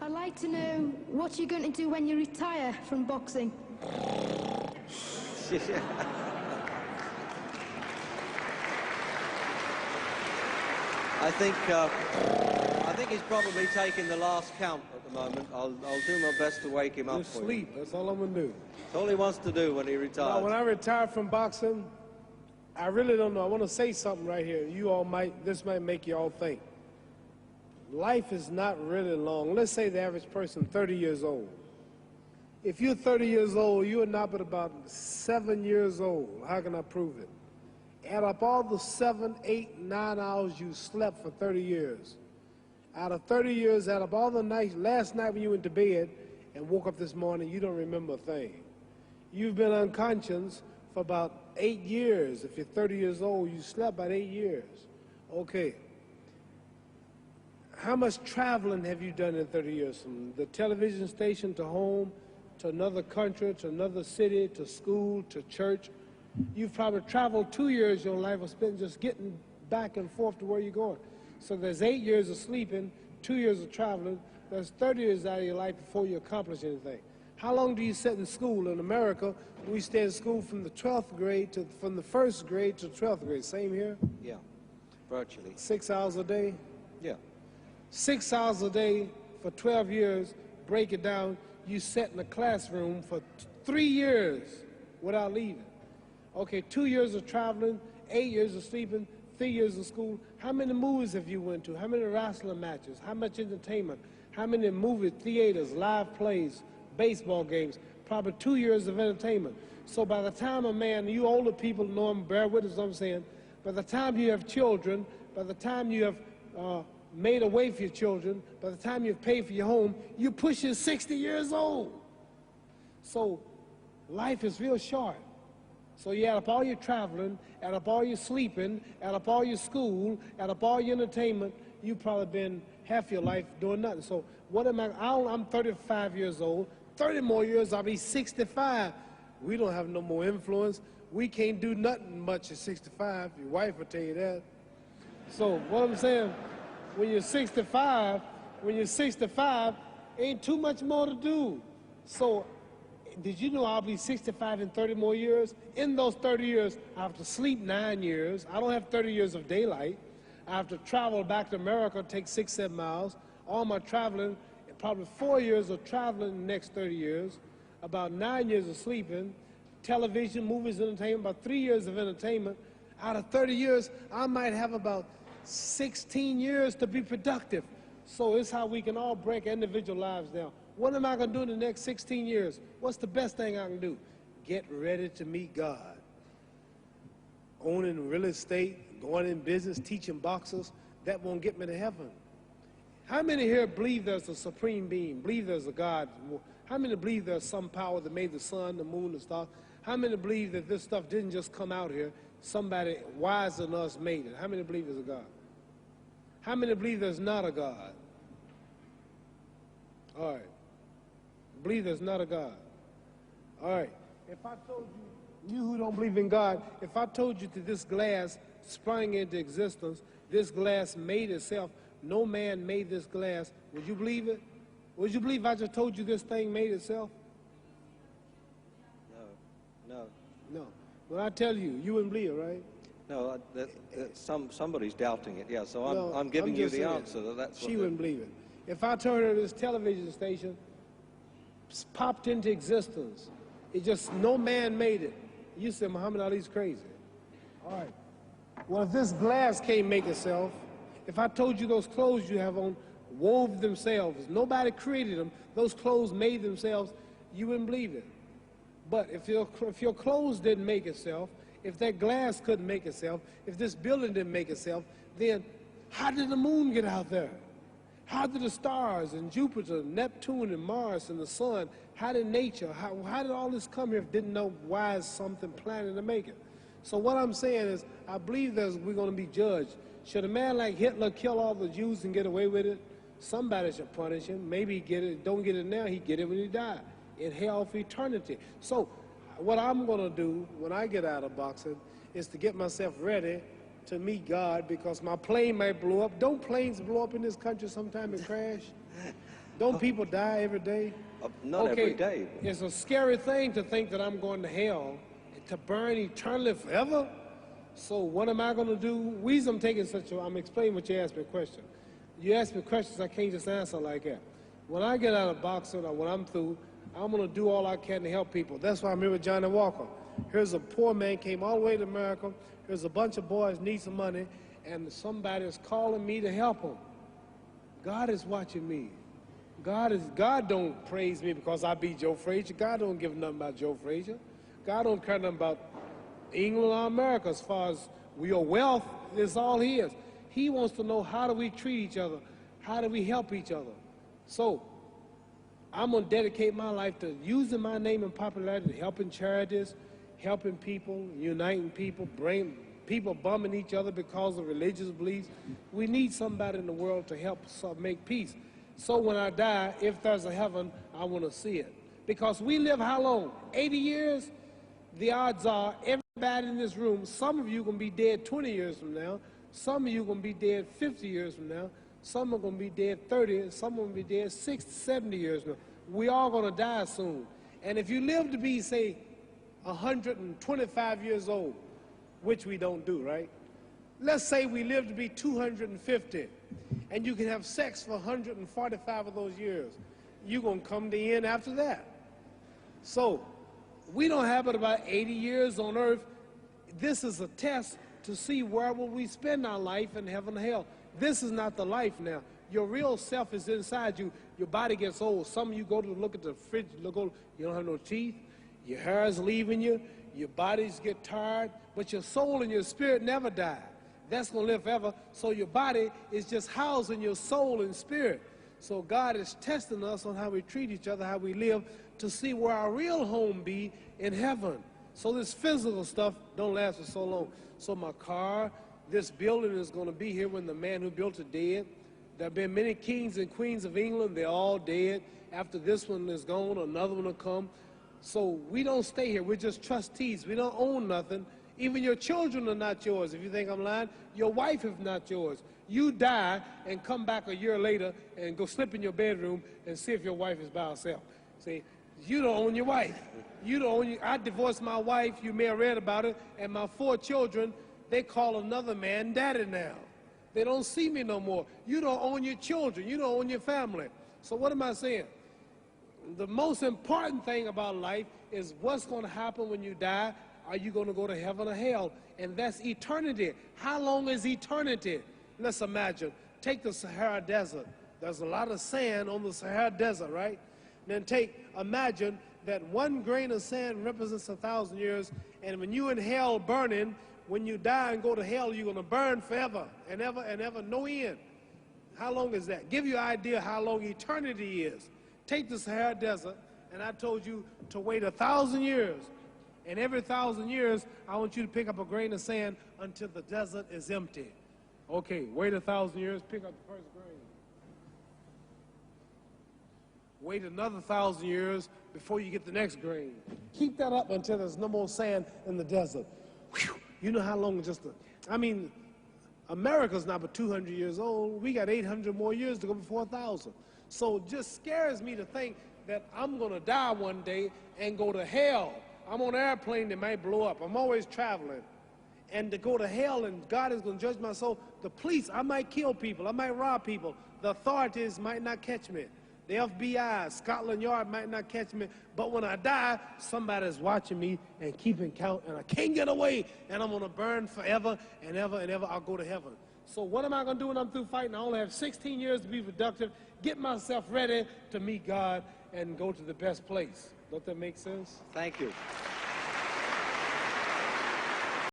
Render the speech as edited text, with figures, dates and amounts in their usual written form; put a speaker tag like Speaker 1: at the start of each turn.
Speaker 1: I'd like to know what you're going to do when you retire from boxing.
Speaker 2: I think he's probably taking the last count at the moment. I'll do my best to wake him up
Speaker 3: Just
Speaker 2: for
Speaker 3: sleep.
Speaker 2: you.
Speaker 3: That's all I'm going to do.
Speaker 2: That's all he wants to do when he retires.
Speaker 3: Now, when I retire from boxing, I really don't know. I want to say something right here. This might make you all think. Life is not really long. Let's say the average person, 30 years old. If you're 30 years old, you are not but about 7 years old. How can I prove it? Add up all the 7, 8, 9 hours you slept for 30 years. Out of 30 years, add up all the nights, last night when you went to bed and woke up this morning, you don't remember a thing. You've been unconscious for about 8 years. If you're 30 years old, you slept about 8 years. Okay. How much traveling have you done in 30 years? From the television station to home, to another country, to another city, to school, to church. You've probably traveled 2 years your life was spent just getting back and forth to where you're going. So there's 8 years of sleeping, 2 years of traveling. There's 30 years out of your life before you accomplish anything. How long do you sit in school? In America, we stay in school from the 12th grade from the 1st grade to 12th grade. Same here?
Speaker 2: Yeah, virtually.
Speaker 3: 6 hours a day?
Speaker 2: Yeah.
Speaker 3: 6 hours a day for 12 years, break it down, you sat in the classroom for 3 years without leaving. Okay, 2 years of traveling, 8 years of sleeping, 3 years of school. How many movies have you went to? How many wrestling matches? How much entertainment? How many movie theaters, live plays, baseball games? Probably 2 years of entertainment. So by the time a man, you older people know him, bear with us what I'm saying, by the time you have children, by the time you have made a way for your children, by the time you've paid for your home, you're pushing 60 years old. So life is real short. So you add up all your traveling, add up all your sleeping, add up all your school, add up all your entertainment, you've probably been half your life doing nothing. So what am I? I'm 35 years old. 30 more years, I'll be 65. We don't have no more influence. We can't do nothing much at 65. Your wife will tell you that. So what I'm saying, when you're 65, ain't too much more to do. So did you know I'll be 65 in 30 more years? In those 30 years, I have to sleep 9 years. I don't have 30 years of daylight. I have to travel back to America, take 6, 7 miles. All my traveling, probably 4 years of traveling in the next 30 years, about 9 years of sleeping, television, movies, entertainment, about 3 years of entertainment. Out of 30 years, I might have about 16 years to be productive. So it's how we can all break individual lives down. What am I going to do in the next 16 years? What's the best thing I can do? Get ready to meet God. Owning real estate, going in business, teaching boxers, that won't get me to heaven. How many here believe there's a supreme being, believe there's a God? How many believe there's some power that made the sun, the moon, the stars? How many believe that this stuff didn't just come out here? Somebody wiser than us made it. How many believe there's a God? How many believe there's not a God? All right. Believe there's not a God. All right. If I told you who don't believe in God, if I told you that this glass sprang into existence, this glass made itself, no man made this glass, would you believe it? Would you believe I just told you this thing made itself?
Speaker 2: No.
Speaker 3: No. When I tell you, you wouldn't believe it, right?
Speaker 2: No, somebody's doubting it, yeah, so I'm giving you the answer. That's
Speaker 3: she wouldn't believe it. If I told her this television station popped into existence, it just, no man made it, you said Muhammad Ali's crazy. All right. Well, if this glass can't make itself, if I told you those clothes you have on wove themselves, nobody created them, those clothes made themselves, you wouldn't believe it. But if your clothes didn't make itself, if that glass couldn't make itself, if this building didn't make itself, then how did the moon get out there? How did the stars and Jupiter, Neptune and Mars and the sun, how did nature, how did all this come here if it didn't know why is something planning to make it? So what I'm saying is, I believe that we're going to be judged. Should a man like Hitler kill all the Jews and get away with it? Somebody should punish him. Maybe he get it, don't get it now, he get it when he died, in hell for eternity. So what I'm going to do when I get out of boxing is to get myself ready to meet God, because my plane might blow up. Don't planes blow up in this country sometime and crash? Don't people die every day?
Speaker 2: Not every day.
Speaker 3: It's a scary thing to think that I'm going to hell to burn eternally forever. So what am I going to do? Reason I'm taking I'm explaining what you asked me a question. You ask me questions, I can't just answer like that. When I get out of boxing or when I'm through, I'm going to do all I can to help people. That's why I'm here with Johnny Walker. Here's a poor man, came all the way to America. Here's a bunch of boys need some money, and somebody is calling me to help them. God is watching me. God don't praise me because I beat Joe Frazier. God don't give nothing about Joe Frazier. God don't care nothing about England or America as far as your wealth is all his. He wants to know, how do we treat each other? How do we help each other? So I'm going to dedicate my life to using my name and popularity, helping charities, helping people, uniting people, bringing people bumming each other because of religious beliefs. We need somebody in the world to help us make peace. So when I die, if there's a heaven, I want to see it. Because we live how long? 80 years? The odds are everybody in this room, some of you are going to be dead 20 years from now. Some of you are going to be dead 50 years from now. Some are going to be dead 30, and some are going to be dead 60, 70 years from now. We all going to die soon. And if you live to be, say, 125 years old, which we don't do, right? Let's say we live to be 250, and you can have sex for 145 of those years. You're going to come to the end after that. So we don't have but about 80 years on earth. This is a test to see where will we spend our life in heaven or hell. This is not the life now. Your real self is inside you. Your body gets old. Some of you go to look at the fridge, you don't have no teeth. Your hair is leaving you. Your bodies get tired. But your soul and your spirit never die. That's going to live forever. So your body is just housing your soul and spirit. So God is testing us on how we treat each other, how we live, to see where our real home be in heaven. So this physical stuff don't last for so long. So my car, this building is going to be here when the man who built it dead. There have been many kings and queens of England. They're all dead. After this one is gone, another one will come. So we don't stay here. We're just trustees. We don't own nothing. Even your children are not yours. If you think I'm lying, your wife is not yours. You die and come back a year later and go slip in your bedroom and see if your wife is by herself. See, you don't own your wife. You don't own I divorced my wife. You may have read about it. And my 4 children, they call another man daddy now. They don't see me no more. You don't own your children. You don't own your family. So what am I saying? The most important thing about life is what's going to happen when you die. Are you going to go to heaven or hell? And that's eternity. How long is eternity? Let's imagine. Take the Sahara Desert. There's a lot of sand on the Sahara Desert, right? Then imagine that 1 grain of sand represents 1,000 years, and when you're in hell burning, when you die and go to hell, you're going to burn forever and ever and ever, no end. How long is that? Give you an idea how long eternity is. Take the Sahara Desert, and I told you to wait 1,000 years. And every 1,000 years, I want you to pick up a grain of sand until the desert is empty. Okay, wait 1,000 years, pick up the first grain. Wait another 1,000 years before you get the next grain. Keep that up until there's no more sand in the desert. Whew. You know how long America's not but 200 years old. We got 800 more years to go before 1,000. So it just scares me to think that I'm going to die one day and go to hell. I'm on an airplane that might blow up. I'm always traveling. And to go to hell and God is going to judge my soul. The police, I might kill people. I might rob people. The authorities might not catch me. The FBI, Scotland Yard might not catch me. But when I die, somebody's watching me and keeping count. And I can't get away. And I'm going to burn forever and ever and ever. I'll go to heaven. So what am I going to do when I'm through fighting? I only have 16 years to be productive. Get myself ready to meet God and go to the best place. Don't that make sense?
Speaker 2: Thank you.